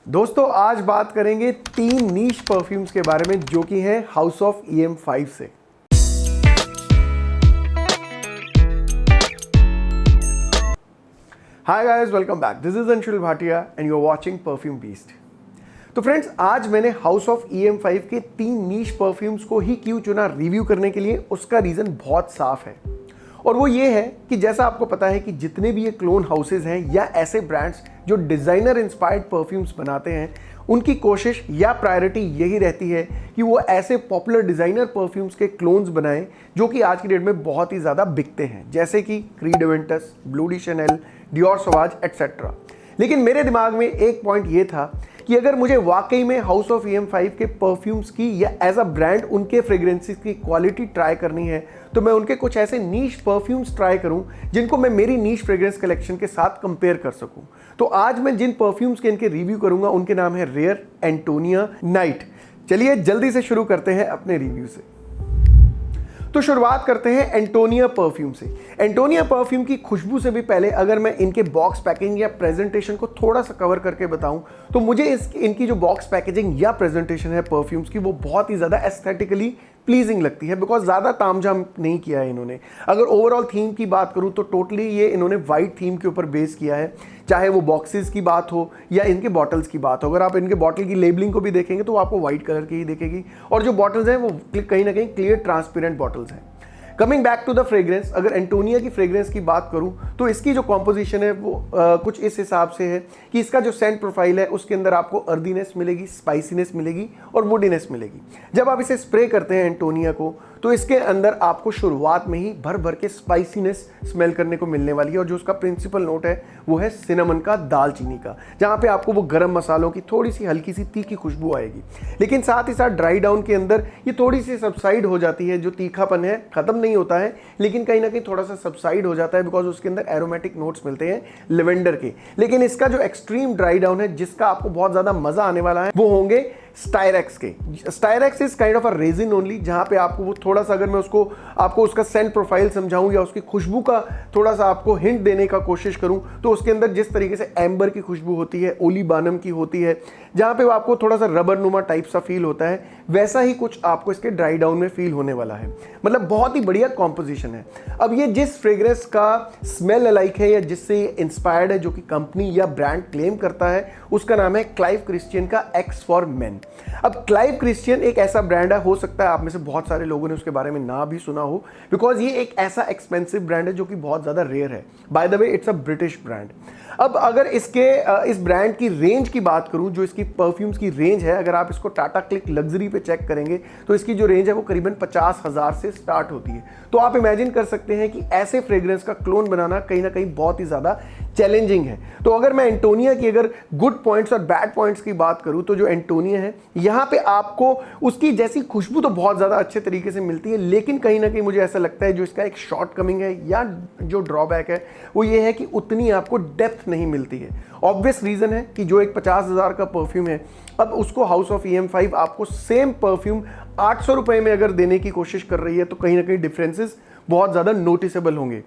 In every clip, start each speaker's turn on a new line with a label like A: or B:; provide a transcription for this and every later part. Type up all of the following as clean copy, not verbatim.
A: दोस्तों आज बात करेंगे 3 नीश परफ्यूम्स के बारे में जो कि हैं हाउस ऑफ EM5 से। Hi guys, welcome back. This is Anshul Bhatia and you are watching perfume beast. तो फ्रेंड्स, आज मैंने हाउस ऑफ EM5 के 3 नीश परफ्यूम्स को ही क्यों चुना रिव्यू करने के लिए, उसका रीजन बहुत साफ है और वो ये है कि जैसा आपको पता है कि जितने भी ये क्लोन हाउसेज हैं या ऐसे ब्रांड्स जो डिज़ाइनर इंस्पायर्ड परफ्यूम्स बनाते हैं, उनकी कोशिश या प्रायोरिटी यही रहती है कि वो ऐसे पॉपुलर डिज़ाइनर परफ्यूम्स के क्लोन्स बनाएं जो कि आज की डेट में बहुत ही ज़्यादा बिकते हैं, जैसे कि Creed Aventus, Bleu de Chanel, Dior Sauvage etcetera. लेकिन मेरे दिमाग में एक पॉइंट ये था कि अगर मुझे वाकई में हाउस ऑफ EM5 के परफ्यूम्स की या एज अ ब्रांड उनके फ्रेग्रेंसेस की क्वालिटी ट्राई करनी है तो मैं उनके कुछ ऐसे नीश परफ्यूम्स ट्राई करूं जिनको मैं मेरी नीश फ्रेग्रेंस कलेक्शन के साथ कंपेयर कर सकूं। तो आज मैं जिन परफ्यूम्स के इनके रिव्यू करूंगा उनके नाम है रेयर, एंटोनिया, नाइट। चलिए जल्दी से शुरू करते हैं अपने रिव्यू से। तो शुरुआत करते हैं एंटोनिया परफ्यूम से। एंटोनिया परफ्यूम की खुशबू से भी पहले अगर मैं इनके बॉक्स पैकिंग या प्रेजेंटेशन को थोड़ा सा कवर करके बताऊं तो मुझे इनकी जो बॉक्स पैकेजिंग या प्रेजेंटेशन है परफ्यूम्स की, वो बहुत ही ज़्यादा एस्थेटिकली प्लीजिंग लगती है, बिकॉज ज़्यादा तामझाम नहीं किया है इन्होंने। अगर ओवरऑल थीम की बात करूं तो टोटली ये इन्होंने वाइट थीम के ऊपर बेस किया है, चाहे वो बॉक्सेस की बात हो या इनके बॉटल्स की बात हो। अगर आप इनके बॉटल की लेबलिंग को भी देखेंगे तो आपको व्हाइट कलर की ही दिखेगी और जो बॉटल्स हैं वो कहीं ना कहीं क्लियर ट्रांसपेरेंट बॉटल्स हैं। Coming back to the fragrance, अगर एंटोनिया की फ्रेग्रेंस की बात करूं तो इसकी जो कॉम्पोजिशन है वो कुछ इस हिसाब से है कि इसका जो सेंट प्रोफाइल है उसके अंदर आपको अर्दीनेस मिलेगी, स्पाइसीनेस मिलेगी और वुडीनेस मिलेगी। जब आप इसे स्प्रे करते हैं एंटोनिया को तो इसके अंदर आपको शुरुआत में ही भर भर के स्पाइसीनेस स्मेल करने को मिलने वाली है और जो उसका प्रिंसिपल नोट है वो है सिनेमन का, दालचीनी का, जहाँ पे आपको वो गरम मसालों की थोड़ी सी हल्की सी तीखी खुशबू आएगी। लेकिन साथ ही साथ ड्राई डाउन के अंदर ये थोड़ी सी सबसाइड हो जाती है, जो तीखापन है खत्म नहीं होता है लेकिन कहीं ना कहीं थोड़ा सा सबसाइड हो जाता है, बिकॉज उसके अंदर एरोमेटिक नोट्स मिलते हैं लेवेंडर के। लेकिन इसका जो एक्सट्रीम ड्राई डाउन है जिसका आपको बहुत ज्यादा मजा आने वाला है वो होंगे स्टायरेक्स के। Styrax is kind of a resin only, जहां पे आपको वो थोड़ा सा, अगर मैं आपको उसका सेंट प्रोफाइल समझाऊं या उसकी खुशबू का थोड़ा सा आपको हिंट देने का कोशिश करूं तो उसके अंदर जिस तरीके से एम्बर की खुशबू होती है, ओली बानम की होती है, जहां पे आपको थोड़ा सा रबर नुमा टाइप सा फील होता है, वैसा ही कुछ आपको इसके ड्राई डाउन में फील होने वाला है। मतलब बहुत ही बढ़िया कॉम्पोजिशन है। अब ये जिस फ्रेग्रेंस का स्मेल अलाइक है या जिससे ये इंस्पायर्ड है, जो कि कंपनी या ब्रांड क्लेम करता है, उसका नाम है क्लाइव क्रिश्चियन का एक्स फॉर मेन। अब क्लाइव क्रिश्चियन एक ऐसा ब्रांड है, हो सकता है आप में से बहुत सारे लोगों ने उसके बारे में ना भी सुना हो, बिकॉज ये एक ऐसा एक्सपेंसिव ब्रांड है जो कि बहुत ज्यादा रेयर है। By the way it's a British brand. अब अगर इस ब्रांड की रेंज की बात करूं, जो इसकी परफ्यूम्स की रेंज है, अगर आप इसको टाटा क्लिक लग्जरी पे चेक करेंगे तो इसकी जो रेंज है वो करीबन 50,000 से स्टार्ट होती है। तो आप इमेजिन कर सकते हैं कि ऐसे फ्रेग्रेंस का क्लोन बनाना कहीं ना कहीं बहुत ही ज्यादा चैलेंजिंग है। तो अगर मैं एंटोनिया की अगर गुड पॉइंट्स और बैड पॉइंट्स की बात करूं तो जो एंटोनिया है यहाँ पे आपको उसकी जैसी खुशबू तो बहुत ज़्यादा अच्छे तरीके से मिलती है, लेकिन कहीं ना कहीं मुझे ऐसा लगता है जो इसका एक शॉर्ट कमिंग है या जो ड्रॉबैक है वो ये है कि उतनी आपको डेप्थ नहीं मिलती है। ऑब्वियस रीज़न है कि जो एक 50,000 का परफ्यूम है, अब उसको हाउस ऑफ EM5 आपको सेम परफ्यूम 800 रुपये में अगर देने की कोशिश कर रही है तो कहीं ना कहीं डिफरेंसेस बहुत ज़्यादा नोटिसेबल होंगे।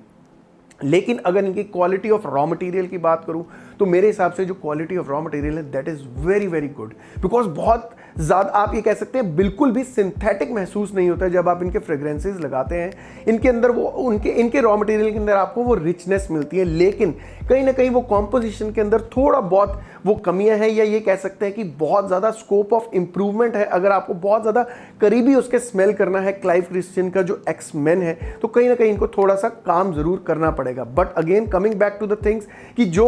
A: लेकिन अगर इनकी क्वालिटी ऑफ रॉ मटेरियल की बात करूं तो मेरे हिसाब से जो क्वालिटी ऑफ रॉ मटेरियल है that is very very good, because बहुत ज़्यादा आप ये कह सकते हैं बिल्कुल भी सिंथेटिक महसूस नहीं होता है जब आप इनके फ्रेग्रेंसेस लगाते हैं। इनके अंदर वो इनके रॉ मटेरियल के अंदर आपको वो रिचनेस मिलती है, लेकिन कहीं ना कहीं वो कॉम्पोजिशन के अंदर थोड़ा बहुत वो कमियां हैं, या ये कह सकते हैं कि बहुत ज़्यादा स्कोप ऑफ इंप्रूवमेंट है। अगर आपको बहुत ज़्यादा करीबी उसके स्मेल करना है क्लाइव क्रिश्चियन का जो एक्स मैन है तो कहीं ना कहीं इनको थोड़ा सा काम जरूर करना पड़ेगा। But again coming back to the things कि जो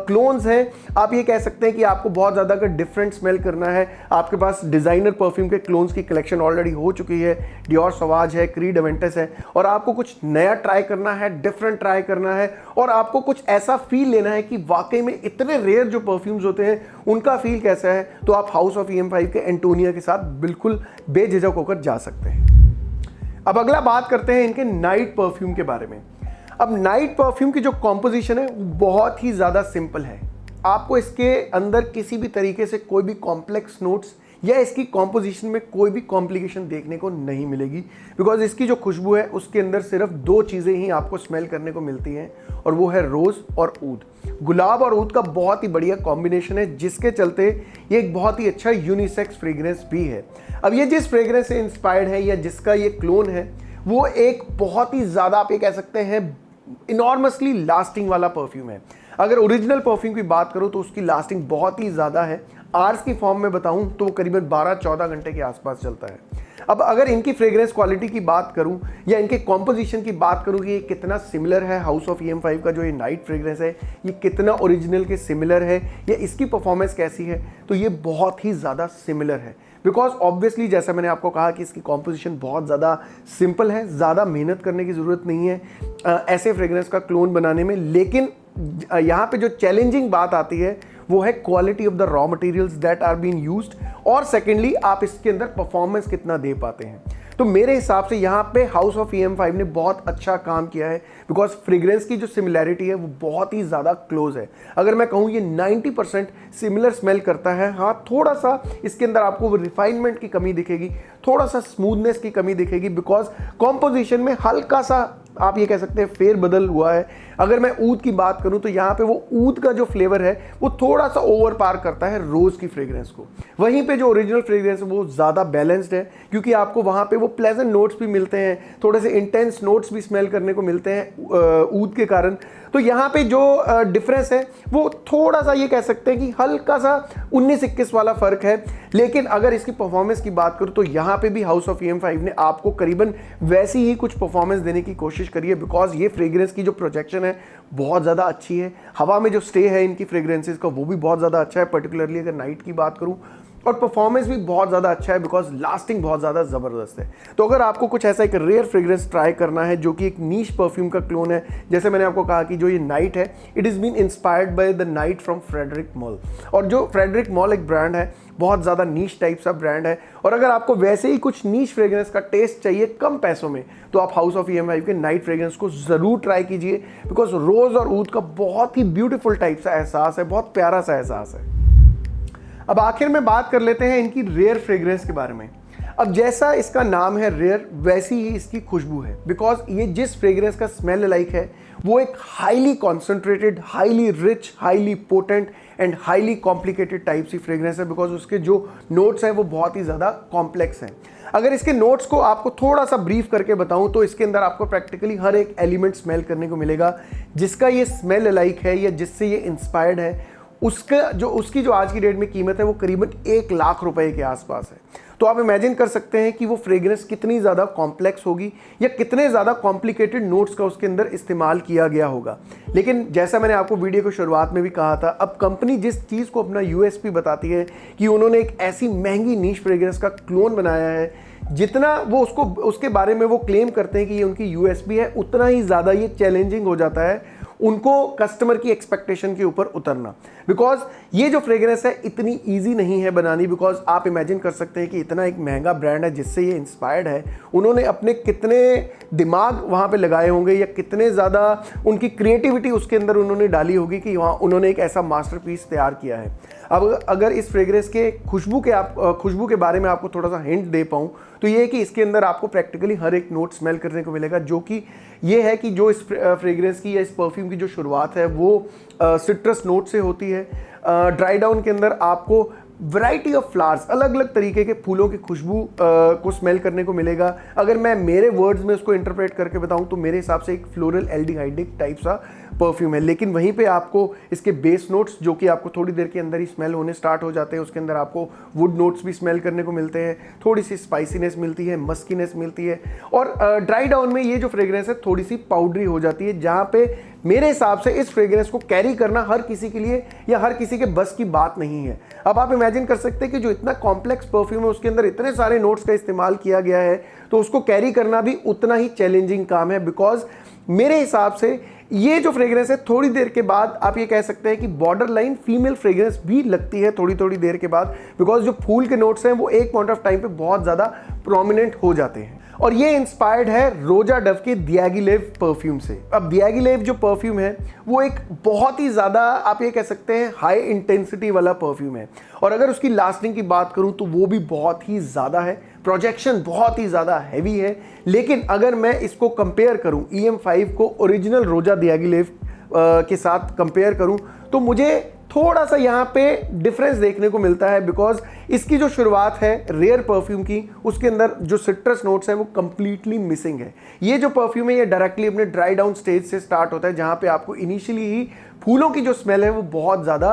A: क्लोन्स हैं, आप ये कह सकते हैं कि आपको बहुत ज़्यादा अगर डिफरेंट स्मेल करना है, आपके पास डिज़ाइनर परफ्यूम के क्लोन्स की कलेक्शन ऑलरेडी हो चुकी है, डियोर सवाज है, क्रीड एवेंटस है, और आपको कुछ नया ट्राई करना है, डिफरेंट ट्राई करना है, और आपको कुछ ऐसा फील लेना है कि वाकई में इतने रेयर जो परफ्यूम्स होते हैं उनका फील कैसा है, तो आप हाउस ऑफ EM5 के एंटोनिया के साथ बिल्कुल बेझिझक होकर जा सकते हैं। अब अगला बात करते हैं इनके नाइट परफ्यूम के बारे में। अब नाइट परफ्यूम की जो कॉम्पोजिशन है बहुत ही ज़्यादा सिंपल है। आपको इसके अंदर किसी भी तरीके से कोई भी कॉम्प्लेक्स नोट्स या इसकी कॉम्पोजिशन में कोई भी कॉम्प्लिकेशन देखने को नहीं मिलेगी, बिकॉज इसकी जो खुशबू है उसके अंदर सिर्फ दो चीज़ें ही आपको स्मेल करने को मिलती हैं, और वो है रोज़ और ऊद। गुलाब और ऊद का बहुत ही बढ़िया कॉम्बिनेशन है, जिसके चलते ये एक बहुत ही अच्छा यूनिसेक्स फ्रेग्रेंस भी है। अब ये जिस फ्रेग्रेंस से इंस्पायर्ड है या जिसका ये क्लोन है, वो एक बहुत ही ज़्यादा आप ये कह सकते हैं इनॉर्मसली लास्टिंग वाला परफ्यूम है। अगर ओरिजिनल परफ्यूम की बात करूं तो उसकी लास्टिंग बहुत ही ज़्यादा है। आवर्स की फॉर्म में बताऊं तो वो करीबन 12-14 घंटे के आसपास चलता है। अब अगर इनकी फ्रेग्रेंस क्वालिटी की बात करूं या इनके कॉम्पोजिशन की बात करूं कि ये कितना सिमिलर है हाउस ऑफ EM5 का जो ये नाइट फ्रेग्रेंस है, ये कितना ओरिजिनल के सिमिलर है या इसकी परफॉर्मेंस कैसी है, तो ये बहुत ही ज़्यादा सिमिलर है। बिकॉज ऑब्वियसली जैसा मैंने आपको कहा कि इसकी कॉम्पोजिशन बहुत ज़्यादा सिंपल है, ज़्यादा मेहनत करने की ज़रूरत नहीं है ऐसे फ्रेग्रेंस का क्लोन बनाने में। लेकिन यहाँ पे जो चैलेंजिंग बात आती है वो है quality of the raw materials that are been used, और सेकेंडली आप इसके अंदर परफॉर्मेंस कितना दे पाते हैं। तो मेरे हिसाब से यहाँ पे हाउस ऑफ EM5 ने बहुत अच्छा काम किया है, बिकॉज फ्रेग्रेंस की जो सिमिलैरिटी है वो बहुत ही ज़्यादा क्लोज है। अगर मैं कहूँ ये 90% सिमिलर स्मेल करता है। हाँ, थोड़ा सा इसके अंदर आपको वो रिफाइनमेंट की कमी दिखेगी, थोड़ा सा स्मूथनेस की कमी दिखेगी, बिकॉज कॉम्पोजिशन में हल्का सा आप ये कह सकते हैं फेर बदल हुआ है। अगर मैं ऊद की बात करूं तो यहाँ पे वो ऊद का जो फ्लेवर है वो थोड़ा सा ओवर पार करता है रोज़ की फ्रेग्रेंस को। वहीं पे जो ओरिजिनल फ्रेग्रेंस है वो ज़्यादा बैलेंस्ड है, क्योंकि आपको वहाँ पे वो प्लेजेंट नोट्स भी मिलते हैं, थोड़े से इंटेंस नोट्स भी स्मेल करने को मिलते हैं ऊद के कारण। तो यहाँ पे जो डिफरेंस है वो थोड़ा सा ये कह सकते हैं कि हल्का सा 19-21 वाला फ़र्क है। लेकिन अगर इसकी परफॉर्मेंस की बात करूँ तो यहाँ पे भी हाउस ऑफ EM5 ने आपको करीबन वैसी ही कुछ परफॉर्मेंस देने की कोशिश करी है, बिकॉज ये फ्रेग्रेंस की जो प्रोजेक्शन है बहुत ज़्यादा अच्छी है। हवा में जो स्टे है इनकी फ्रेग्रेंसेस का वो भी बहुत ज़्यादा अच्छा है, पर्टिकुलरली अगर नाइट की बात करूँ, और परफॉर्मेंस भी बहुत ज़्यादा अच्छा है, बिकॉज लास्टिंग बहुत ज़्यादा ज़बरदस्त है। तो अगर आपको कुछ ऐसा एक रेयर फ्रेग्रेंस ट्राई करना है जो कि एक नीश परफ्यूम का क्लोन है, जैसे मैंने आपको कहा कि जो ये नाइट है, it is been inspired by the night from Frederic Malle, और जो फ्रेडरिक मॉल एक ब्रांड है, बहुत ज़्यादा नीश टाइप सा ब्रांड है। और अगर आपको वैसे ही कुछ नीश फ्रेग्रेंस का टेस्ट चाहिए कम पैसों में, तो आप हाउस ऑफ EM5 के नाइट फ्रेग्रेंस को ज़रूर ट्राई कीजिए, बिकॉज रोज़ और ऊद का बहुत ही ब्यूटीफुल टाइप सा एहसास है, बहुत प्यारा सा एहसास है। अब आखिर में बात कर लेते हैं इनकी रेयर फ्रेग्रेंस के बारे में। अब जैसा इसका नाम है रेयर, वैसी ही इसकी खुशबू है, बिकॉज ये जिस फ्रेग्रेंस का स्मेल लाइक है वो एक highly concentrated, highly rich, highly potent and highly complicated type सी फ्रेग्रेंस है, बिकॉज उसके जो नोट्स हैं वो बहुत ही ज़्यादा कॉम्प्लेक्स हैं। अगर इसके नोट्स को आपको थोड़ा सा ब्रीफ करके बताऊं तो इसके अंदर आपको प्रैक्टिकली हर एक एलिमेंट स्मेल करने को मिलेगा जिसका ये स्मेल लाइक है या जिससे ये इंस्पायर्ड है। उसकी जो आज की डेट में कीमत है वो करीबन 1 लाख रुपए के आसपास है। तो आप इमेजिन कर सकते हैं कि वो फ्रेग्रेंस कितनी ज़्यादा कॉम्प्लेक्स होगी या कितने ज़्यादा कॉम्प्लिकेटेड नोट्स का उसके अंदर इस्तेमाल किया गया होगा। लेकिन जैसा मैंने आपको वीडियो की शुरुआत में भी कहा था, अब कंपनी जिस चीज़ को अपना USP बताती है कि उन्होंने एक ऐसी महंगी नीश फ्रेग्रेंस का क्लोन बनाया है, जितना वो उसके बारे में वो क्लेम करते हैं कि ये उनकी USP है, उतना ही ज़्यादा ये चैलेंजिंग हो जाता है उनको कस्टमर की एक्सपेक्टेशन के ऊपर उतरना। बिकॉज ये जो फ्रेग्रेंस है इतनी इजी नहीं है बनानी, बिकॉज आप इमेजिन कर सकते हैं कि इतना एक महंगा ब्रांड है जिससे ये इंस्पायर्ड है, उन्होंने अपने कितने दिमाग वहाँ पे लगाए होंगे या कितने ज़्यादा उनकी क्रिएटिविटी उसके अंदर उन्होंने डाली होगी कि वहाँ उन्होंने एक ऐसा मास्टरपीस तैयार किया है। अब अगर इस फ्रेग्रेंस के खुशबू के बारे में आपको थोड़ा सा हिंट दे पाऊँ तो ये है कि इसके अंदर आपको प्रैक्टिकली हर एक नोट स्मेल करने को मिलेगा, जो कि ये है कि जो इस फ्रेग्रेंस की या इस परफ्यूम की जो शुरुआत है वो सिट्रस नोट से होती है। ड्राई डाउन के अंदर आपको वैरायटी ऑफ फ्लावर्स, अलग अलग तरीके के फूलों की खुशबू को स्मेल करने को मिलेगा। अगर मैं मेरे वर्ड्स में उसको इंटरप्रेट करके बताऊं तो मेरे हिसाब से एक फ्लोरल एल्डिहाइडिक टाइप सा परफ्यूम है। लेकिन वहीं पे आपको इसके बेस नोट्स जो कि आपको थोड़ी देर के अंदर ही स्मेल होने स्टार्ट हो जाते हैं, उसके अंदर आपको वुड नोट्स भी स्मेल करने को मिलते हैं, थोड़ी सी स्पाइसीनेस मिलती है, मस्कीनेस मिलती है। और ड्राई डाउन में ये जो फ्रेग्रेंस है थोड़ी सी पाउडरी हो जाती है, जहाँ पे मेरे हिसाब से इस फ्रेग्रेंस को कैरी करना हर किसी के लिए या हर किसी के बस की बात नहीं है। अब आप इमेजिन कर सकते हैं कि जो इतना कॉम्प्लेक्स परफ्यूम है उसके अंदर इतने सारे नोट्स का इस्तेमाल किया गया है, तो उसको कैरी करना भी उतना ही चैलेंजिंग काम है। बिकॉज मेरे हिसाब से ये जो फ्रेग्रेंस है थोड़ी देर के बाद आप ये कह सकते हैं कि बॉर्डर लाइन फीमेल फ्रेग्रेंस भी लगती है थोड़ी थोड़ी देर के बाद, बिकॉज जो फूल के नोट्स हैं वो एक पॉइंट ऑफ टाइम पे बहुत ज़्यादा प्रोमिनेंट हो जाते हैं। और ये इंस्पायर्ड है रोजा डव के दियागिलेव परफ्यूम से। अब दियागिलेव जो परफ्यूम है वो एक बहुत ही ज़्यादा आप ये कह सकते हैं हाई इंटेंसिटी वाला परफ्यूम है, और अगर उसकी लास्टिंग की बात करूं तो वो भी बहुत ही ज़्यादा है, प्रोजेक्शन बहुत ही ज़्यादा हैवी है। लेकिन अगर मैं इसको कंपेयर करूं EM5 को ओरिजिनल रोजा दियागिलेव के साथ कंपेयर करूं तो मुझे थोड़ा सा यहाँ पे डिफरेंस देखने को मिलता है, बिकॉज इसकी जो शुरुआत है रेयर परफ्यूम की उसके अंदर जो सिट्रस नोट्स हैं वो कंप्लीटली मिसिंग है। ये जो परफ्यूम है ये डायरेक्टली अपने ड्राई डाउन स्टेज से स्टार्ट होता है, जहाँ पे आपको इनिशियली ही फूलों की जो स्मेल है वो बहुत ज़्यादा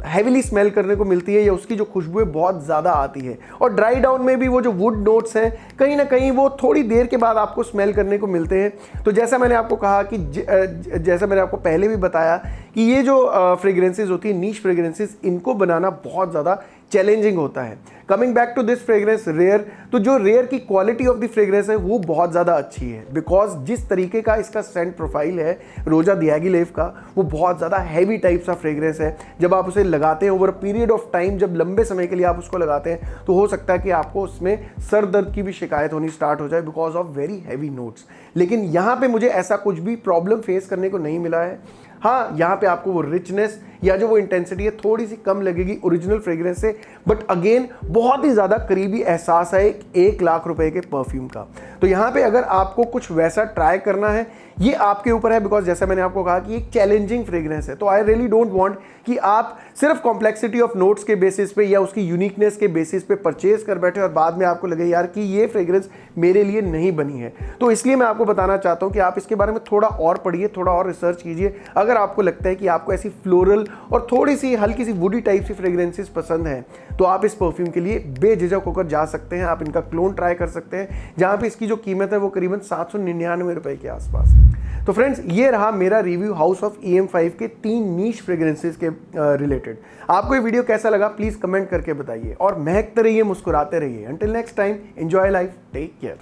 A: हैविली स्मेल करने को मिलती है, या उसकी जो खुशबू है बहुत ज़्यादा आती है। और ड्राई डाउन में भी वो जो वुड नोट्स हैं कहीं ना कहीं वो थोड़ी देर के बाद आपको स्मेल करने को मिलते हैं। तो जैसा मैंने आपको कहा कि जैसा मैंने आपको पहले भी बताया कि ये जो फ्रेग्रेंसेस होती है नीश फ्रेग्रेंसेस, इनको बनाना बहुत ज़्यादा चैलेंजिंग होता है। Coming back to this fragrance rare, तो जो रेयर की क्वालिटी ऑफ द फ्रेग्रेंस है वो बहुत ज़्यादा अच्छी है, बिकॉज जिस तरीके का इसका सेंट प्रोफाइल है रोजा दियागिलेव का वो बहुत ज़्यादा हैवी टाइप सा फ्रेग्रेंस है। जब आप उसे लगाते हैं over a period of time, जब लंबे समय के लिए आप उसको लगाते हैं तो हो सकता है कि आपको उसमें सर दर्द की भी शिकायत होनी स्टार्ट हो जाए because of very heavy notes. लेकिन यहाँ पे मुझे ऐसा कुछ भी प्रॉब्लम फेस करने को नहीं मिला है। हाँ, यहाँ पे आपको वो रिचनेस या जो वो इंटेंसिटी है थोड़ी सी कम लगेगी ओरिजिनल फ्रेग्रेंस से, बट अगेन बहुत ही ज़्यादा करीबी एहसास है 1 लाख रुपए के परफ्यूम का। तो यहाँ पे अगर आपको कुछ वैसा ट्राई करना है ये आपके ऊपर है, बिकॉज जैसा मैंने आपको कहा कि एक चैलेंजिंग फ्रेग्रेंस है। तो आई रियली डोंट वांट कि आप सिर्फ कॉम्प्लेक्सिटी ऑफ नोट्स के बेसिस पे या उसकी यूनिकनेस के बेसिस पे परचेज कर बैठे और बाद में आपको लगे यार कि ये फ्रेग्रेंस मेरे लिए नहीं बनी है। तो इसलिए मैं आपको बताना चाहता हूँ कि आप इसके बारे में थोड़ा और पढ़िए, थोड़ा और रिसर्च कीजिए। अगर आपको लगता है कि आपको ऐसी फ्लोरल और थोड़ी सी हल्की सी वुडी टाइप सी फ्रेग्रेंसेस पसंद है तो आप इस परफ्यूम के लिए बेझिझक होकर जा सकते हैं। आप इनका क्लोन ट्राई कर सकते हैं, जहाँ पे इसकी जो कीमत है वो करीबन 799 रुपए के आसपास है। तो फ्रेंड्स, ये रहा मेरा रिव्यू हाउस ऑफ EM5 के 3 नीश फ्रेग्रेंसेस के रिलेटेड। आपको ये वीडियो कैसा लगा प्लीज कमेंट करके बताइए, और महकते रहिए, मुस्कुराते रहिए। Until next time, enjoy life, take care.